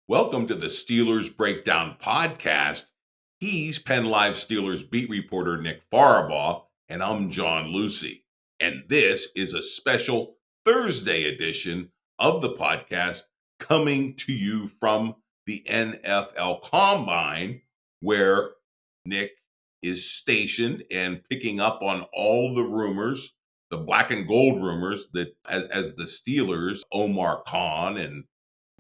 Welcome to the Steelers Breakdown Podcast. He's PennLive Steelers beat reporter Nick Farabaugh, and I'm John Luciew. And this is a special Thursday edition of the podcast coming to you from the NFL Combine, where Nick is stationed and picking up on all the rumors, the black and gold rumors that as the Steelers, Omar Khan and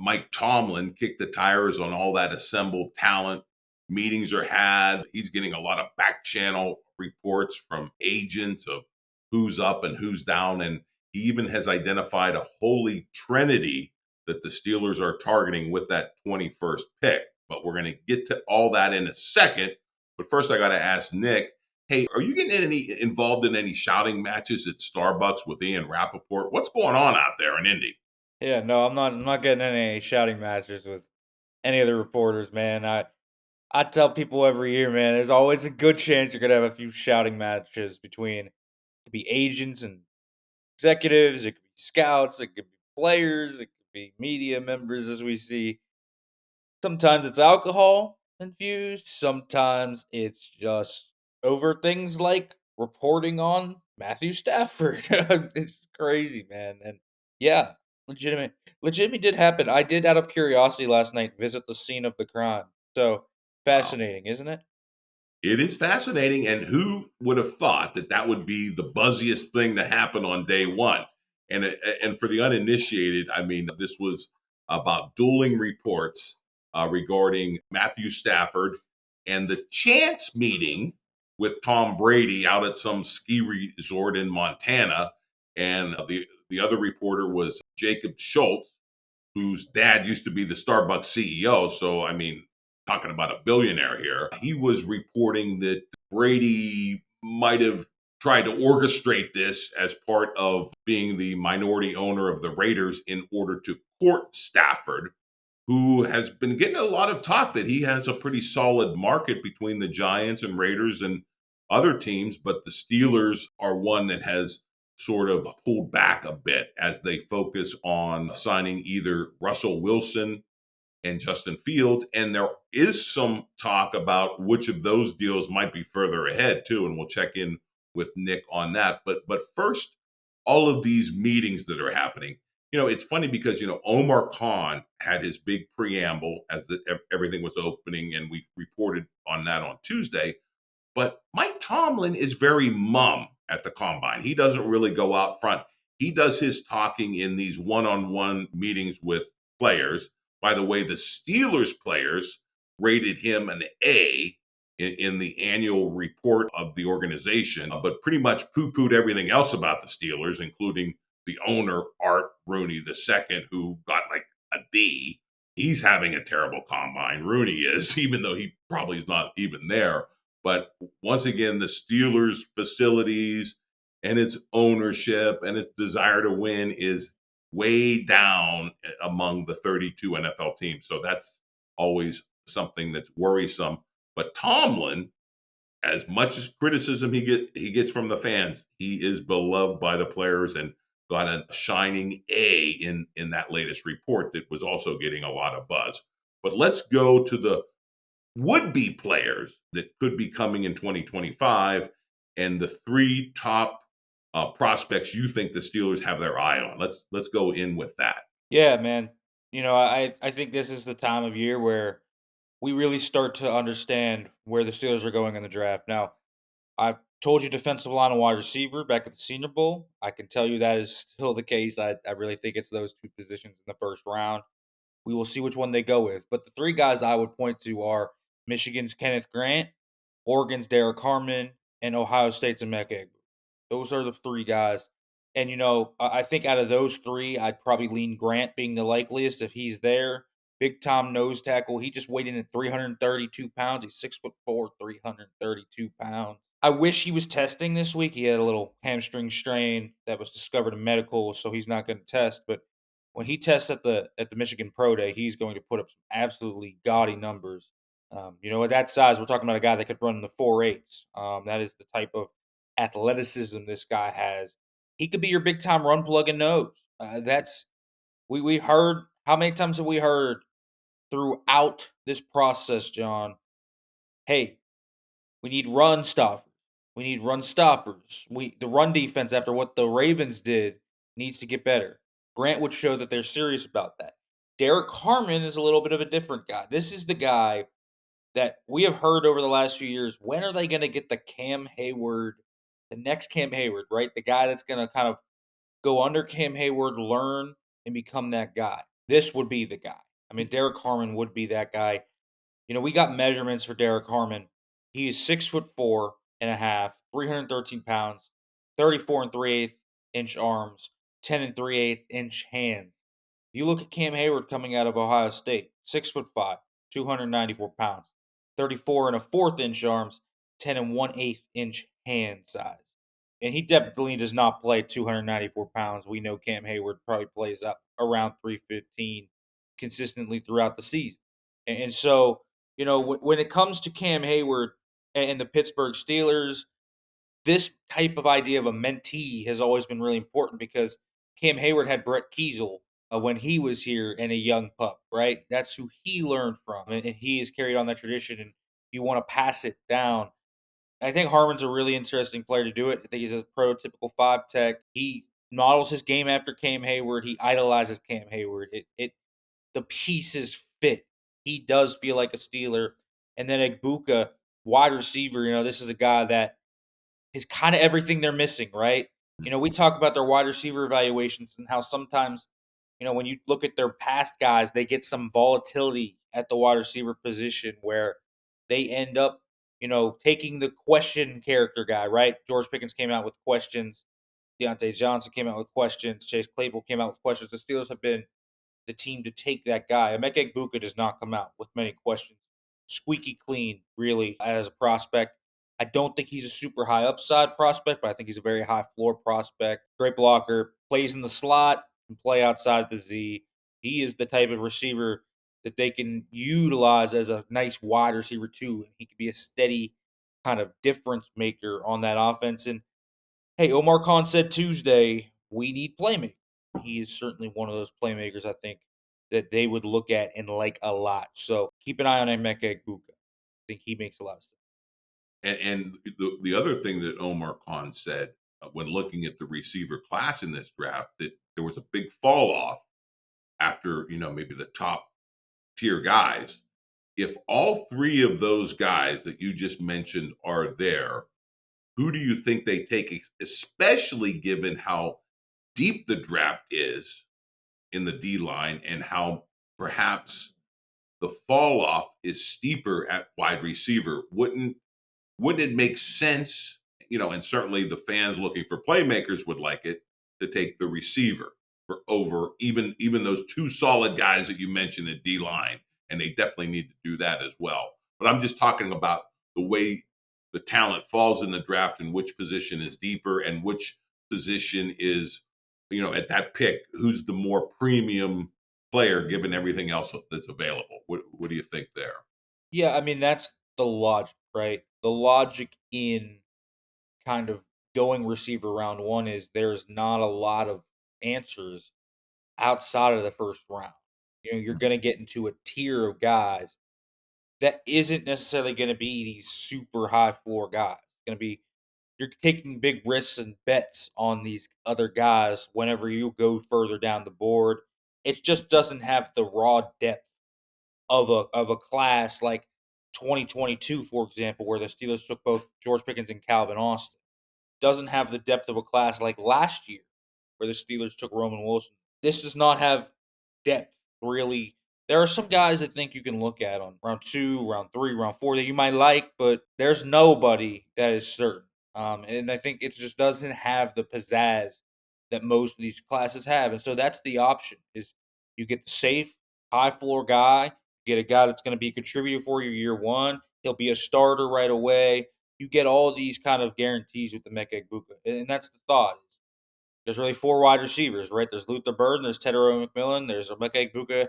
Mike Tomlin kicked the tires on all that assembled talent. Meetings are had. He's getting a lot of back channel reports from agents of who's up and who's down. And he even has identified a holy trinity that the Steelers are targeting with that 21st pick. But we're going to get to all that in a second. But first, I got to ask Nick, hey, are you getting involved in any shouting matches at Starbucks with Ian Rappaport? What's going on out there in Indy? Yeah, no, I'm not getting any shouting matches with any of the reporters, man. I tell people every year, man, there's always a good chance you're gonna have a few shouting matches between it could be agents and executives, it could be scouts, it could be players, it could be media members as we see. Sometimes it's alcohol infused, sometimes it's just over things like reporting on Matthew Stafford. It's crazy, man. And yeah, legitimate did happen. I did out of curiosity last night visit the scene of the crime. So Wow. fascinating, isn't it? It is fascinating, and who would have thought that that would be the buzziest thing to happen on day one? And for the uninitiated, I mean, this was about dueling reports regarding Matthew Stafford and the chance meeting with Tom Brady out at some ski resort in Montana. And the other reporter was Jacob Schultz, whose dad used to be the Starbucks CEO. So, I mean, talking about a billionaire here. He was reporting that Brady might have tried to orchestrate this as part of being the minority owner of the Raiders in order to court Stafford, who has been getting a lot of talk that he has a pretty solid market between the Giants and Raiders and other teams, but the Steelers are one that has sort of pulled back a bit as they focus on signing either Russell Wilson and Justin Fields. And there is some talk about which of those deals might be further ahead too. And we'll check in with Nick on that. But first, all of these meetings that are happening. It's funny because Omar Khan had his big preamble as everything was opening, and we reported on that on Tuesday. But Mike Tomlin is very mum at the combine. He doesn't really go out front. He does his talking in these one-on-one meetings with players. By the way, the Steelers players rated him an A in the annual report of the organization, but pretty much poo-pooed everything else about the Steelers, including the owner, Art Rooney II, who got like a D. He's having a terrible combine. Rooney is, even though he probably is not even there. But once again, the Steelers' facilities and its ownership and its desire to win is way down among the 32 NFL teams. So that's always something that's worrisome. But Tomlin, as much as criticism he gets from the fans, he is beloved by the players and got a shining A in that latest report that was also getting a lot of buzz. But let's go to the would-be players that could be coming in 2025 and the three top prospects you think the Steelers have their eye on. Let's go in with that. Yeah, man. I think this is the time of year where we really start to understand where the Steelers are going in the draft. Now, I told you defensive line and wide receiver back at the Senior Bowl. I can tell you that is still the case. I really think it's those two positions in the first round. We will see which one they go with. But the three guys I would point to are Michigan's Kenneth Grant, Oregon's Derek Harmon, and Ohio State's Emeka Egbuka. Those are the three guys. And, I think out of those three, I'd probably lean Grant being the likeliest if he's there. Big Tom nose tackle. He just weighed in at 332 pounds. He's 6'4", 332 pounds. I wish he was testing this week. He had a little hamstring strain that was discovered in medical, so he's not going to test. But when he tests at the Michigan Pro Day, he's going to put up some absolutely gaudy numbers. At that size, we're talking about a guy that could run in the 4.8s. That is the type of athleticism this guy has. He could be your big time run plug and nose. That's we heard. How many times have we heard throughout this process, John, hey, we need run stoppers. We need run stoppers. The run defense after what the Ravens did needs to get better. Grant would show that they're serious about that. Derek Harmon is a little bit of a different guy. This is the guy that we have heard over the last few years. When are they going to get the next Cam Hayward, right? The guy that's going to kind of go under Cam Hayward, learn, and become that guy. This would be the guy. I mean, Derek Harmon would be that guy. We got measurements for Derek Harmon. He is 6'4" and a half, 313 pounds, 34 and 3/8 inch arms, 10 and 3/8 inch hands. If you look at Cam Hayward coming out of Ohio State, 6'5", 294 pounds, 34 and a fourth inch arms, 10 and 1/8 inch hand size. And he definitely does not play 294 pounds. We know Cam Hayward probably plays up around 315 consistently throughout the season. And so, when it comes to Cam Hayward and the Pittsburgh Steelers, this type of idea of a mentee has always been really important because Cam Hayward had Brett Kiesel when he was here and a young pup, right? That's who he learned from, and he has carried on that tradition. And you want to pass it down. I think Harmon's a really interesting player to do it. I think he's a prototypical five tech. He models his game after Cam Hayward. He idolizes Cam Hayward. It the pieces fit. He does feel like a Steeler. And then Egbuka, wide receiver, this is a guy that is kind of everything they're missing, right? We talk about their wide receiver evaluations and how sometimes, when you look at their past guys, they get some volatility at the wide receiver position where they end up, taking the question character guy, right? George Pickens came out with questions. Deontay Johnson came out with questions. Chase Claypool came out with questions. The Steelers have been the team to take that guy. Emeka Egbuka does not come out with many questions. Squeaky clean, really, as a prospect. I don't think he's a super high upside prospect, but I think he's a very high floor prospect. Great blocker, plays in the slot and play outside the Z. He is the type of receiver that they can utilize as a nice wide receiver too. And he could be a steady kind of difference maker on that offense. And hey, Omar Khan said Tuesday, we need playmakers. He is certainly one of those playmakers I think that they would look at and like a lot. So keep an eye on Emeka Egbuka. I think he makes a lot of sense. And the other thing that Omar Khan said when looking at the receiver class in this draft, that there was a big fall off after, maybe the top tier guys. If all three of those guys that you just mentioned are there, who do you think they take, especially given how deep the draft is in the D line and how perhaps the fall off is steeper at wide receiver? Wouldn't it make sense, and certainly the fans looking for playmakers would like it, to take the receiver for over even those two solid guys that you mentioned at D line, and they definitely need to do that as well. But I'm just talking about the way the talent falls in the draft and which position is deeper and which position is, at that pick, who's the more premium player given everything else that's available. What do you think there? Yeah, I mean that's the logic, right? The logic in kind of going receiver round one is there's not a lot of answers outside of the first round. You're going to get into a tier of guys that isn't necessarily going to be these super high floor guys. It's going to be you're taking big risks and bets on these other guys whenever you go further down the board. It just doesn't have the raw depth of a class like 2022, for example, where the Steelers took both George Pickens and Calvin Austin. Doesn't have the depth of a class like last year, where the Steelers took Roman Wilson. This does not have depth, really. There are some guys I think you can look at on round two, round three, round four that you might like, but there's nobody that is certain. And I think it just doesn't have the pizzazz that most of these classes have. And so that's the option: is you get the safe, high floor guy, get a guy that's going to be a contributor for you year one. He'll be a starter right away. You get all these kind of guarantees with the Emeka Egbuka, and that's the thought. There's really four wide receivers, right? There's Luther Burden, there's Tedero McMillan, there's Emeka Egbuka,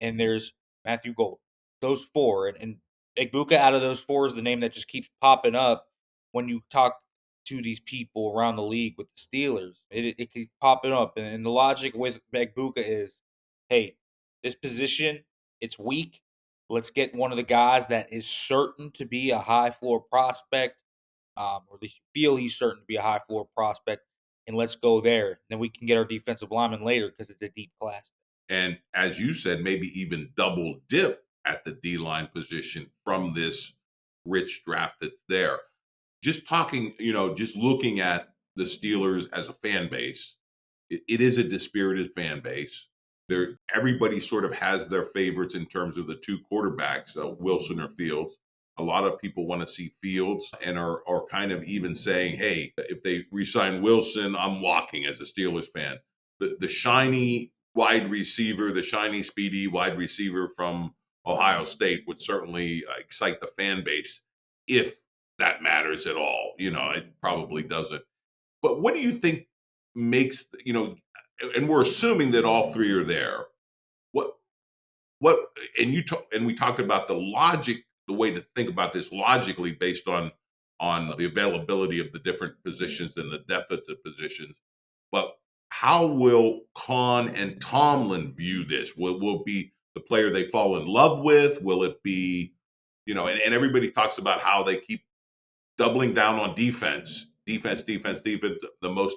and there's Matthew Gold. Those four, and Egbuka out of those four is the name that just keeps popping up when you talk to these people around the league with the Steelers. It keeps popping up, and the logic with Egbuka is, hey, this position It's weak. Let's get one of the guys that is certain to be a high floor prospect, or at least you feel he's certain to be a high floor prospect, and let's go there. Then we can get our defensive lineman later because it's a deep class. And as you said, maybe even double dip at the D line position from this rich draft that's there. Just talking, just looking at the Steelers as a fan base, it is a dispirited fan base. Everybody sort of has their favorites in terms of the two quarterbacks, Wilson or Fields. A lot of people want to see Fields and are kind of even saying, hey, if they resign Wilson, I'm walking as a Steelers fan. The shiny wide receiver, the shiny, speedy wide receiver from Ohio State would certainly excite the fan base if that matters at all. It probably doesn't. But what do you think makes, and we're assuming that all three are there. What what and we talked about the logic, the way to think about this logically based on the availability of the different positions and the depth of the positions. But how will Khan and Tomlin view this? Will it be the player they fall in love with? Will it be, and everybody talks about how they keep doubling down on defense, defense, defense, defense, the most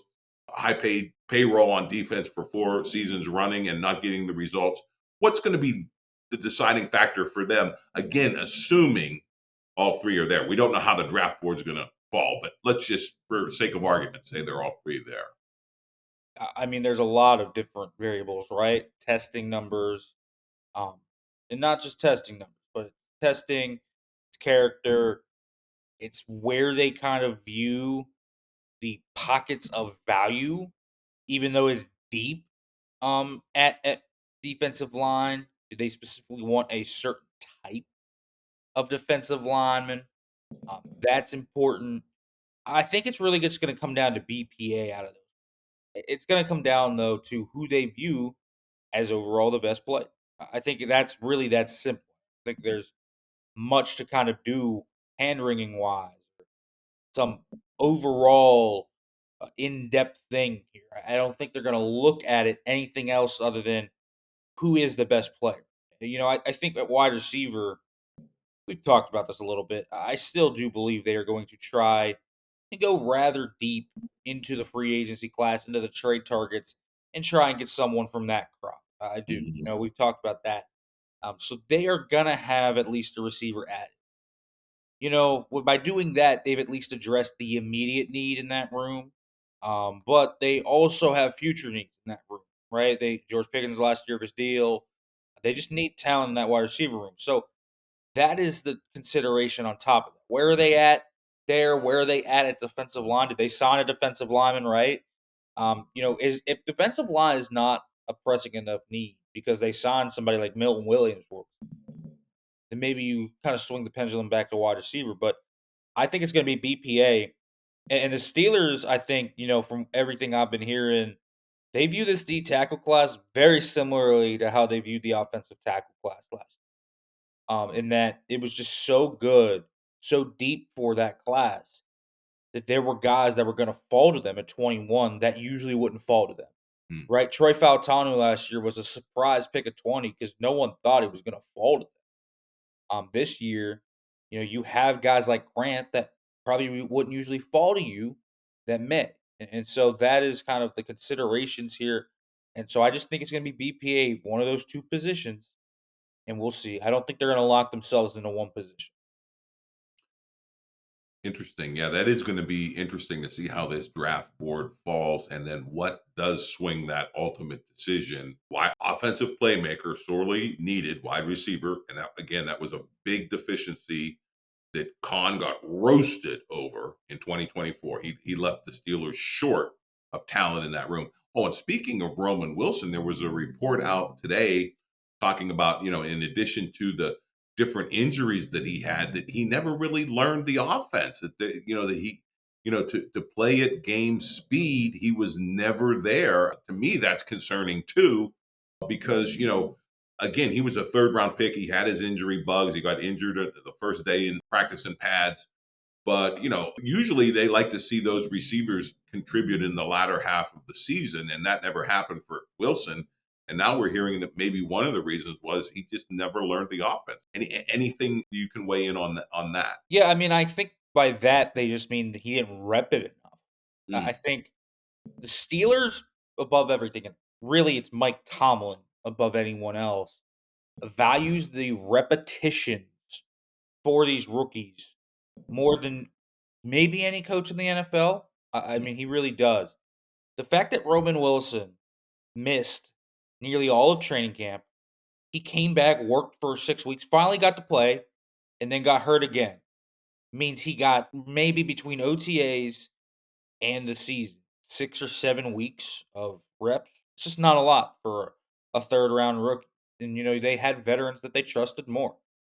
high paid payroll on defense for 4 seasons running and not getting the results. What's going to be the deciding factor for them? Again, assuming all three are there. We don't know how the draft board's going to fall, but let's just, for sake of argument, say they're all three there. I mean, there's a lot of different variables, right? Testing numbers, um, and not just testing numbers, but testing, it's character, it's where they kind of view the pockets of value, even though it's deep. At defensive line, do they specifically want a certain type of defensive lineman? That's important. I think it's really just going to come down to BPA out of those. It's going to come down though to who they view as overall the best player. I think that's really that simple. I think there's much to kind of do hand wringing wise, some overall in-depth thing here. I don't think they're going to look at it anything else other than who is the best player. I think at wide receiver, we've talked about this a little bit. I still do believe they are going to try and go rather deep into the free agency class, into the trade targets, and try and get someone from that crop. I do. Mhm. We've talked about that. So they are gonna have at least a receiver added. By doing that, they've at least addressed the immediate need in that room. But they also have future needs in that room, right? George Pickens last year of his deal. They just need talent in that wide receiver room. So that is the consideration on top of it. Where are they at there? Where are they at defensive line? Did they sign a defensive lineman, right? Is if defensive line is not a pressing enough need because they signed somebody like Milton Williams, then maybe you kind of swing the pendulum back to wide receiver. But I think it's going to be BPA. And the Steelers, I think, from everything I've been hearing, they view this D tackle class very similarly to how they viewed the offensive tackle class last in that it was just so good, so deep for that class that there were guys that were going to fall to them at 21 that usually wouldn't fall to them. Mm. Right? Troy Fautanu last year was a surprise pick of 20 because no one thought he was going to fall to them. This year, you have guys like Grant that probably wouldn't usually fall to you that may. And so that is kind of the considerations here. And so I just think it's going to be BPA, one of those two positions, and we'll see. I don't think they're going to lock themselves into one position. Interesting. Yeah, that is going to be interesting to see how this draft board falls and then what does swing that ultimate decision. Why offensive playmaker sorely needed, wide receiver. And that, again, that was a big deficiency that Khan got roasted over in 2024. He left the Steelers short of talent in that room. Oh, and speaking of Roman Wilson, there was a report out today talking about, in addition to the different injuries that he had, that he never really learned the offense. That he, to play at game speed, he was never there. To me, that's concerning too, because again, he was a third round pick. He had his injury bugs. He got injured the first day in practice in pads. But, usually they like to see those receivers contribute in the latter half of the season, and that never happened for Wilson. And now we're hearing that maybe one of the reasons was he just never learned the offense. Anything you can weigh in on that? Yeah, I mean, I think by that they just mean that he didn't rep it enough. I Mm, think the Steelers above everything, and really it's Mike Tomlin above anyone else, values the repetitions for these rookies more than maybe any coach in the NFL. I mm, mean, he really does. The fact that Roman Wilson missed nearly all of training camp, he came back, worked for 6 weeks, finally got to play, and then got hurt again. Means he got maybe between OTAs and the season 6 or 7 weeks of reps. It's just not a lot for a third round rookie. And, they had veterans that they trusted more.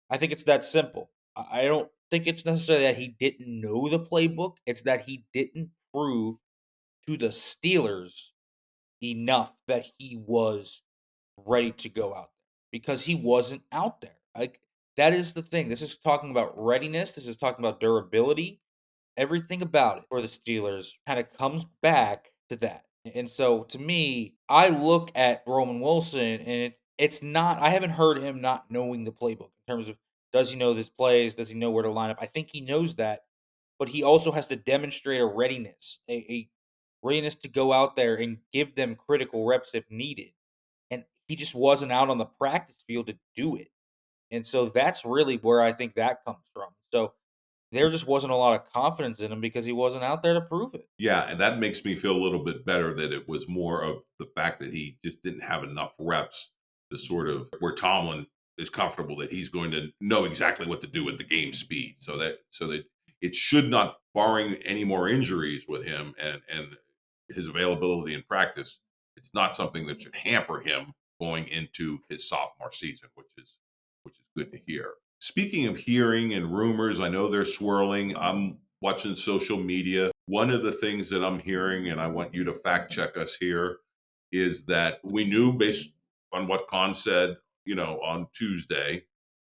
I think it's that simple. I don't think it's necessarily that he didn't know the playbook, it's that he didn't prove to the Steelers enough that he was ready to go out there because he wasn't out there. Like, that is the thing. This is talking about readiness. This is talking about durability. Everything about it for the Steelers kind of comes back to that. And so to me, I look at Roman Wilson and it's not, I haven't heard him not knowing the playbook in terms of does he know his plays? Does he know where to line up? I think he knows that, but he also has to demonstrate a readiness, a readiness to go out there and give them critical reps if needed. And he just wasn't out on the practice field to do it. And so that's really where I think that comes from. So there just wasn't a lot of confidence in him because he wasn't out there to prove it. yeah, and that makes me feel a little bit better that it was more of the fact that he just didn't have enough reps to sort of where Tomlin is comfortable that he's going to know exactly what to do at the game speed. So that it should not, barring any more injuries with him and his availability in practice, it's not something that should hamper him going into his sophomore season, which is good to hear. Speaking of hearing and rumors, I know they're swirling. I'm watching social media. One of the things that I'm hearing, and I want you to fact check us here, is that we knew based on what Khan said, on Tuesday,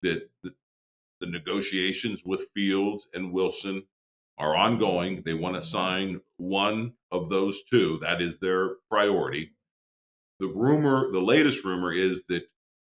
that the negotiations with Fields and Wilson are ongoing. They want to sign one of those two. That is their priority. The latest rumor is that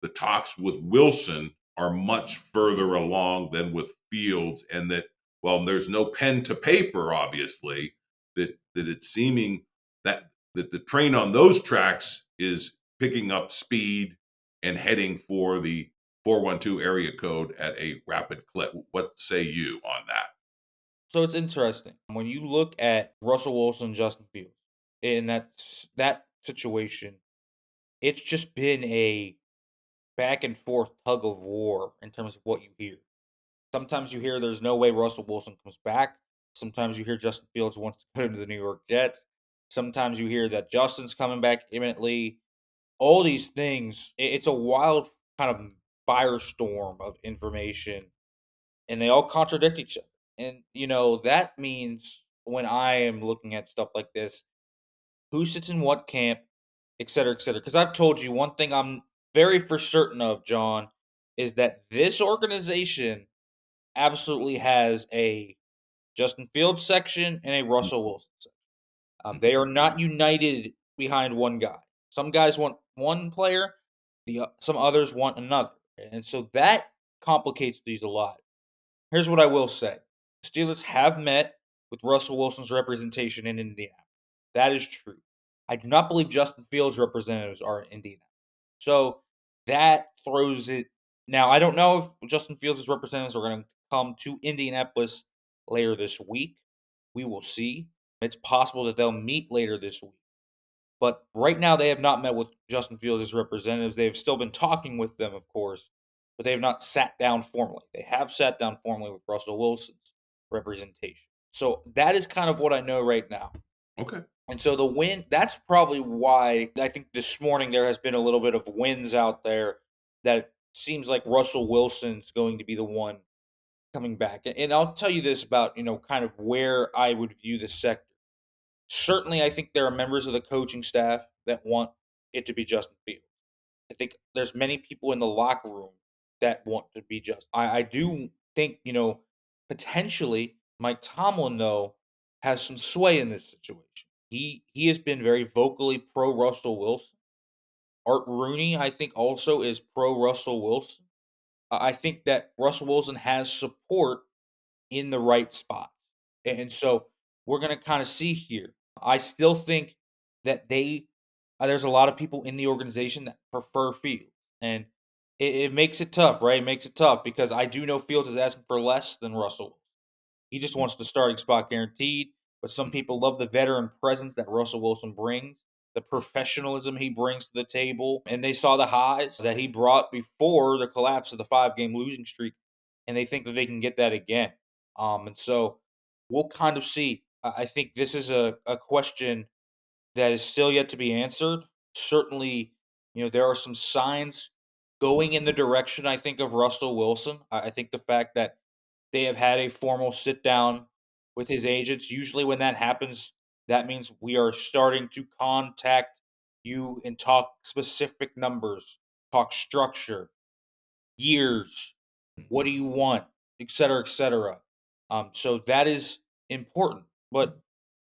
the talks with Wilson are much further along than with Fields, and that while there's no pen to paper, obviously, that it's seeming that the train on those tracks is picking up speed and heading for the 412 area code at a rapid clip. What say you on that? So it's interesting when you look at Russell Wilson, Justin Fields in that situation. It's just been a back and forth tug of war in terms of what you hear. Sometimes you hear there's no way Russell Wilson comes back. Sometimes you hear Justin Fields wants to go to the New York Jets. Sometimes you hear that Justin's coming back imminently. All these things, it's a wild kind of firestorm of information, and they all contradict each other. And that means when I am looking at stuff like this, who sits in what camp, et cetera, et cetera. Because I've told you one thing I'm very for certain of, John, is that this organization absolutely has a Justin Fields section and a Russell Wilson section. They are not united behind one guy. Some guys want one player, some others want another, and so that complicates these a lot. Here's what I will say: Steelers have met with Russell Wilson's representation in Indiana. That is true. I do not believe Justin Fields' representatives are in Indiana. So that throws it. Now, I don't know if Justin Fields' representatives are going to come to Indianapolis later this week. We will see. It's possible that they'll meet later this week. But right now, they have not met with Justin Fields' representatives. They have still been talking with them, of course, but they have not sat down formally. They have sat down formally with Russell Wilson's representation. So that is kind of what I know right now. Okay. And so the win, that's probably why I think this morning there has been a little bit of wins out there that seems like Russell Wilson's going to be the one coming back. And I'll tell you this about, kind of where I would view the sector. Certainly, I think there are members of the coaching staff that want it to be Justin Fields. I think there's many people in the locker room that want to be Justin. I do think, potentially Mike Tomlin, though, has some sway in this situation. He has been very vocally pro Russell Wilson. Art Rooney, I think, also is pro Russell Wilson. I think that Russell Wilson has support in the right spot. And so we're going to kind of see here. I still think that there's a lot of people in the organization that prefer Fields. And it makes it tough, right? It makes it tough because I do know Fields is asking for less than Russell. He just wants the starting spot guaranteed. But some people love the veteran presence that Russell Wilson brings, the professionalism he brings to the table. And they saw the highs that he brought before the collapse of the 5-game losing streak. And they think that they can get that again. And so we'll kind of see. I think this is a question that is still yet to be answered. Certainly, there are some signs going in the direction, I think, of Russell Wilson. I think the fact that they have had a formal sit down with his agents. Usually, when that happens, that means we are starting to contact you and talk specific numbers, talk structure, years, what do you want, et cetera, et cetera. So that is important. But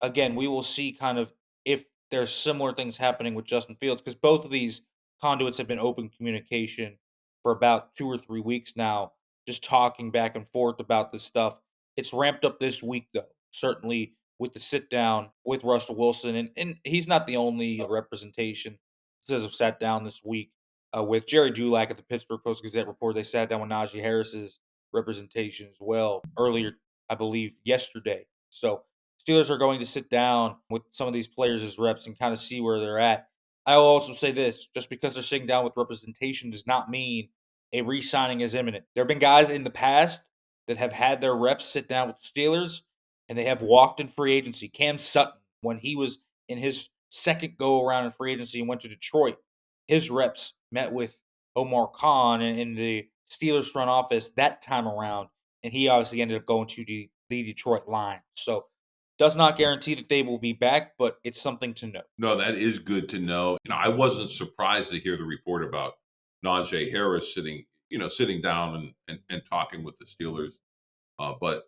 again, we will see kind of if there's similar things happening with Justin Fields because both of these conduits have been open communication for about 2 or 3 weeks now, just talking back and forth about this stuff. It's ramped up this week, though, certainly with the sit down with Russell Wilson. And he's not the only representation. Says have sat down this week with Jerry Dulac at the Pittsburgh Post Gazette report. They sat down with Najee Harris's representation as well earlier, I believe, yesterday. So Steelers are going to sit down with some of these players as reps and kind of see where they're at. I will also say this: just because they're sitting down with representation does not mean a re-signing is imminent. There have been guys in the past that have had their reps sit down with the Steelers and they have walked in free agency. Cam Sutton, when he was in his second go around in free agency and went to Detroit, his reps met with Omar Khan in the Steelers front office that time around, and he obviously ended up going to the Detroit Lions. So does not guarantee that they will be back, but it's something to know. No, that is good to know. I wasn't surprised to hear the report about Najee Harris sitting down and talking with the Steelers. But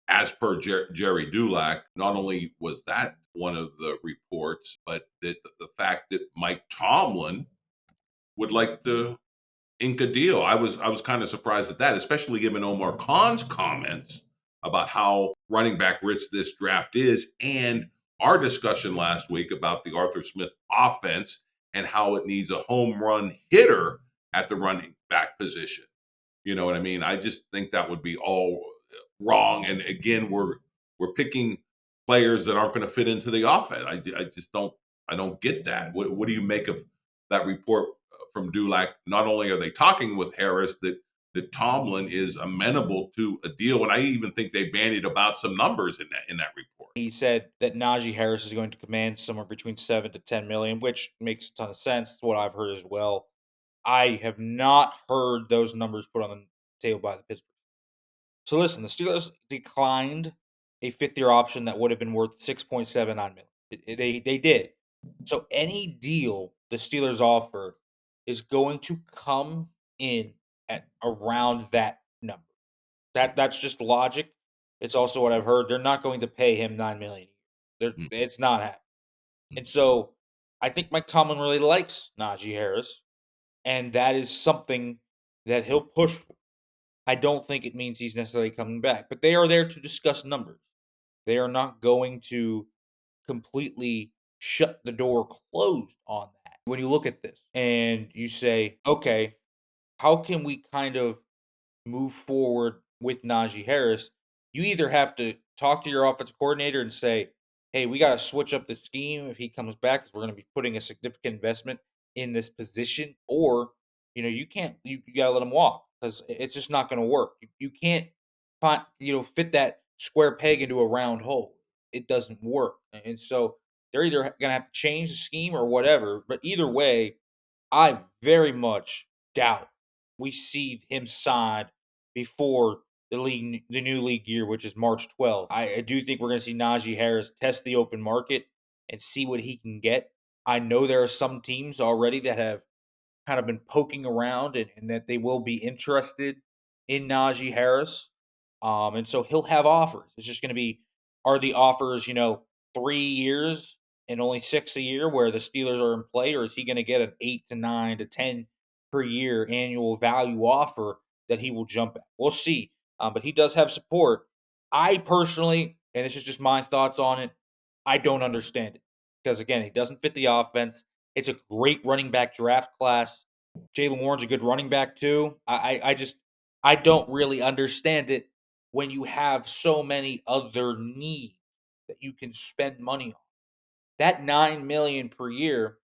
as per Jerry Dulac, not only was that one of the reports, but that the fact that Mike Tomlin would like to ink a deal. I was kind of surprised at that, especially given Omar Khan's comments about how running back rich this draft is, and our discussion last week about the Arthur Smith offense and how it needs a home run hitter at the running back position. You know what I mean? I just think that would be all wrong. And again, we're picking players that aren't going to fit into the offense. I just don't get that. What do you make of that report from Dulac? Not only are they talking with Harris, that Tomlin is amenable to a deal, and I even think they bandied about some numbers in that report. He said that Najee Harris is going to command somewhere between 7 to 10 million, which makes a ton of sense. It's what I've heard as well. I have not heard those numbers put on the table by the Pittsburgh. So listen, the Steelers declined a fifth-year option that would have been worth 6.79 million. They did. So any deal the Steelers offer is going to come in at around that number. That's just logic. It's also what I've heard. They're not going to pay him 9 million. Mm, It's not happening. mm, And so I think Mike Tomlin really likes Najee Harris, and that is something that he'll push for. I don't think it means he's necessarily coming back, but they are there to discuss numbers. They are not going to completely shut the door closed on that. When you look at this and you say, okay, how can we kind of move forward with Najee Harris? You either have to talk to your offensive coordinator and say, hey, we got to switch up the scheme if he comes back because we're going to be putting a significant investment in this position, or you can't, you got to let him walk because it's just not going to work. You can't find, fit that square peg into a round hole. It doesn't work. And so they're either going to have to change the scheme or whatever. But either way, I very much doubt we see him signed before the new league year, which is March 12th. I do think we're going to see Najee Harris test the open market and see what he can get. I know there are some teams already that have kind of been poking around and that they will be interested in Najee Harris. And so he'll have offers. It's just going to be, are the offers, 3 years? and only 6 a year where the Steelers are in play, or is he going to get an 8 to 9 to 10 per year annual value offer that he will jump at? We'll see. But he does have support. I personally, and this is just my thoughts on it, I don't understand it because again, he doesn't fit the offense. It's a great running back draft class. Jalen Warren's a good running back too. I don't really understand it when you have so many other needs that you can spend money on. That 9 million per year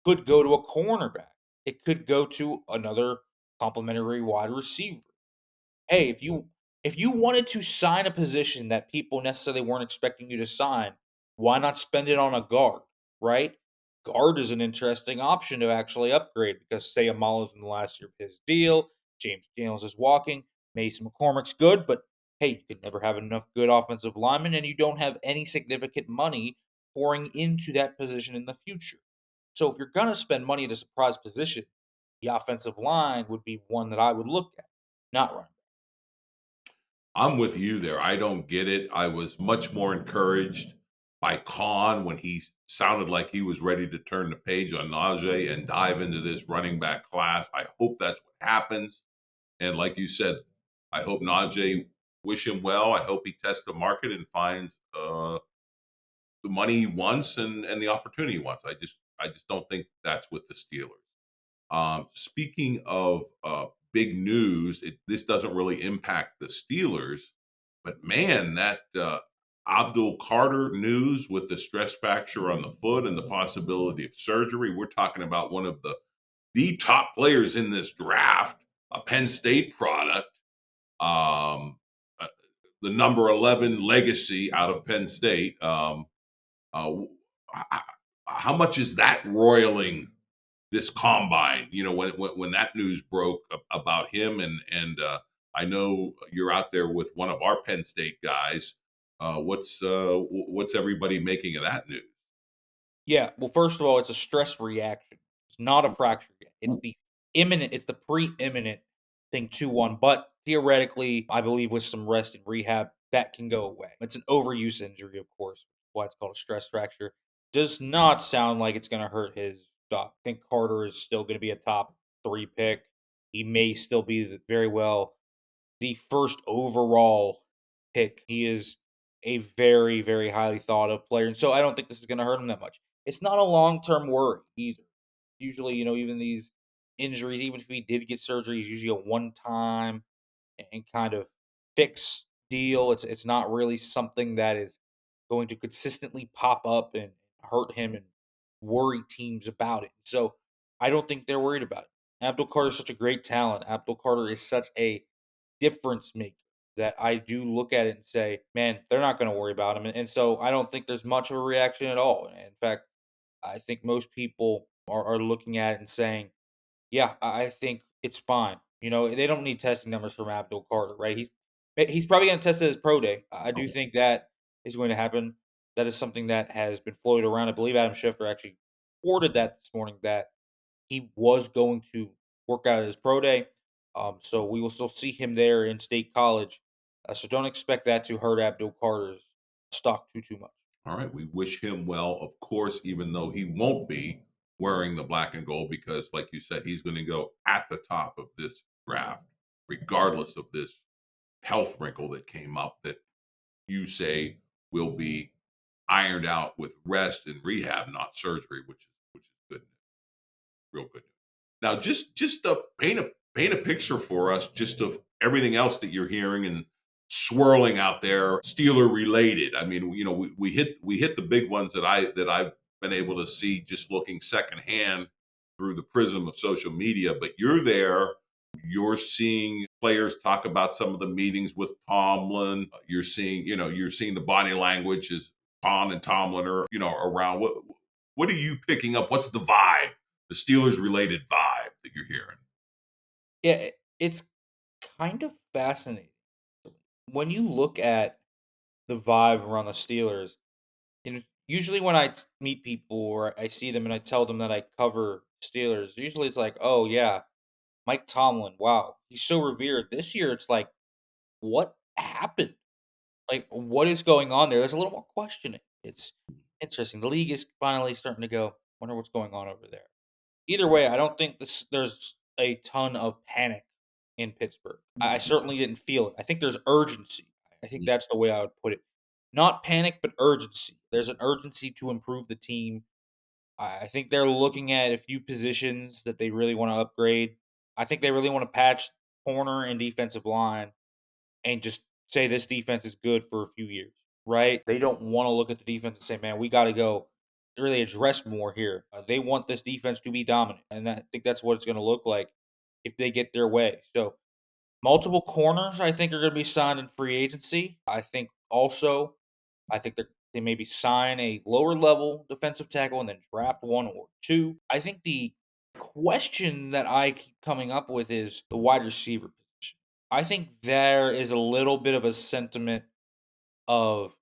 could go to a cornerback. It could go to another complimentary wide receiver. Hey, if you wanted to sign a position that people necessarily weren't expecting you to sign, why not spend it on a guard, right? Guard is an interesting option to actually upgrade because say Amala's in the last year of his deal, James Daniels is walking, Mason McCormick's good, but hey, you can never have enough good offensive linemen, and you don't have any significant money pouring into that position in the future. So if you're gonna spend money at a surprise position, the offensive line would be one that I would look at, not running. I'm with you there. I don't get it. I was much more encouraged by Khan when he sounded like he was ready to turn the page on Najee and dive into this running back class. I hope that's what happens. And like you said, I hope Najee, wish him well. I hope he tests the market and finds the money he wants and the opportunity he wants. I just don't think that's with the Steelers. Speaking of big news, this doesn't really impact the Steelers, but man, that Abdul Carter news with the stress fracture on the foot and the possibility of surgery. We're talking about one of the top players in this draft, a Penn State product, um, uh, the number 11 legacy out of Penn State. Uh, how much is that roiling this combine? When that news broke about him, and I know you're out there with one of our Penn State guys. What's everybody making of that news? Yeah, well, first of all, it's a stress reaction. It's not a fracture yet. It's the preeminent thing to one. But theoretically, I believe with some rest and rehab, that can go away. It's an overuse injury, of course, why it's called a stress fracture. Does not sound like it's going to hurt his stock. I think Carter is still going to be a top 3 pick. He may still be very well the first overall pick. He is a very, very highly thought of player. And so I don't think this is going to hurt him that much. It's not a long term worry either. Usually, even these injuries, even if he did get surgery, it's usually a one time and kind of fix deal. It's not really something that is going to consistently pop up and hurt him and worry teams about it. So I don't think they're worried about it. Abdul Carter is such a great talent. Abdul Carter is such a difference maker that I do look at it and say, man, they're not going to worry about him. And so I don't think there's much of a reaction at all. In fact, I think most people are looking at it and saying, yeah, I think it's fine. They don't need testing numbers from Abdul Carter, right? He's probably going to test at his pro day. I do think that is going to happen. That is something that has been floated around. I believe Adam Schefter actually reported that this morning that he was going to work out at his pro day. So we will still see him there in State College. So don't expect that to hurt Abdul Carter's stock too much. All right, we wish him well, of course, even though he won't be wearing the black and gold because, like you said, he's going to go at the top of this draft, regardless of this health wrinkle that came up that you say will be ironed out with rest and rehab, not surgery, which is good, real good. Now, just to paint a picture for us, just of everything else that you're hearing and swirling out there, Steeler related. I mean, we hit the big ones that I've been able to see just looking secondhand through the prism of social media. But you're there. You're seeing players talk about some of the meetings with Tomlin. You're seeing the body language as Tom and Tomlin are, around. What are you picking up? What's the vibe? The Steelers related vibe that you're hearing? Yeah, it's kind of fascinating when you look at the vibe around the Steelers. Usually when meet people or I see them and I tell them that I cover Steelers, usually it's like, oh yeah, Mike Tomlin, wow, he's so revered. This year, it's like, what happened? Like, what is going on there? There's a little more questioning. Interesting. The league is finally starting to go, wonder what's going on over there. Either way, I don't think there's a ton of panic in Pittsburgh. I certainly didn't feel it. I think there's urgency. I think that's the way I would put it. Not panic, but urgency. There's an urgency to improve the team. I think they're looking at a few positions that they really want to upgrade. I think they really want to patch corner and defensive line and just say this defense is good for a few years, right? They don't want to look at the defense and say, man, we got to go really address more here. They want this defense to be dominant. And I think that's what it's going to look like if they get their way. So, multiple corners, I think, are going to be signed in free agency. I think they maybe sign a lower level defensive tackle and then draft one or two. I think the question that I keep coming up with is the wide receiver position. I think there is a little bit of a sentiment of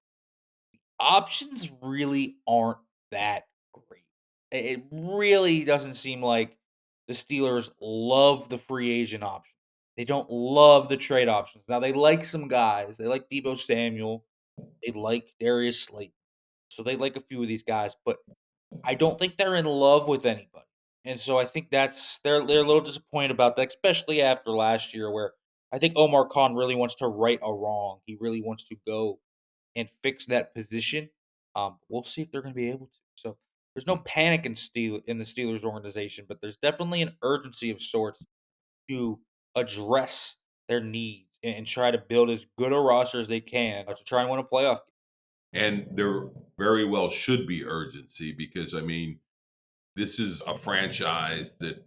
options really aren't that great. It really doesn't seem like the Steelers love the free agent option. They don't love the trade options. Now they like some guys. They like Debo Samuel. They like Darius Slayton. So they like a few of these guys, but I don't think they're in love with anybody. And so I think they're a little disappointed about that, especially after last year where I think Omar Khan really wants to right a wrong. He really wants to go and fix that position. We'll see if they're going to be able to. So there's no panic in the Steelers organization, but there's definitely an urgency of sorts to address their needs and try to build as good a roster as they can to try and win a playoff game. And there very well should be urgency because, I mean, this is a franchise that,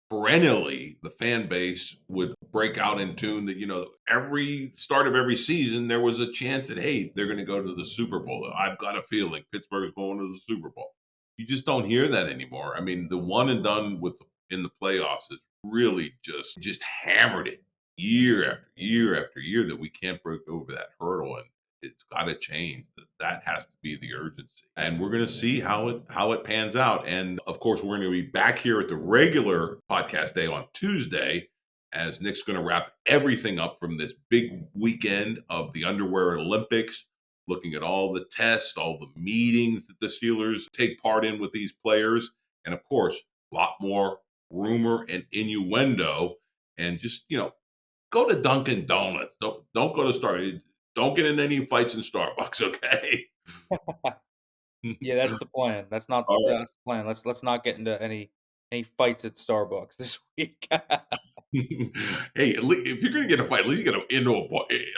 perennially the fan base would break out in tune that, every start of every season, there was a chance that, hey, they're going to go to the Super Bowl. I've got a feeling Pittsburgh's going to the Super Bowl. You just don't hear that anymore. I mean, the one and done in the playoffs has really just hammered it year after year after year that we can't break over that hurdle. And it's got to change. That has to be the urgency, and we're going to see how it pans out. And of course, we're going to be back here at the regular podcast day on Tuesday, as Nick's going to wrap everything up from this big weekend of the Underwear Olympics, looking at all the tests, all the meetings that the Steelers take part in with these players, and of course, a lot more rumor and innuendo. And just go to Dunkin' Donuts. Don't go to Starbucks. Don't get in any fights in Starbucks, okay? Yeah, that's the plan. All That's the plan. Let's not get into any fights at Starbucks this week. right. Hey, if you're gonna get a fight, at least you get into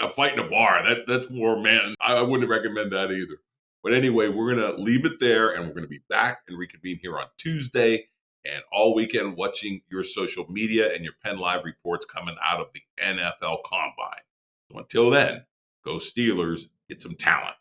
a fight in a bar. That's more man. I wouldn't recommend that either. But anyway, we're gonna leave it there, and we're gonna be back and reconvene here on Tuesday and all weekend watching your social media and your PennLive reports coming out of the NFL Combine. So until then, go Steelers, get some talent.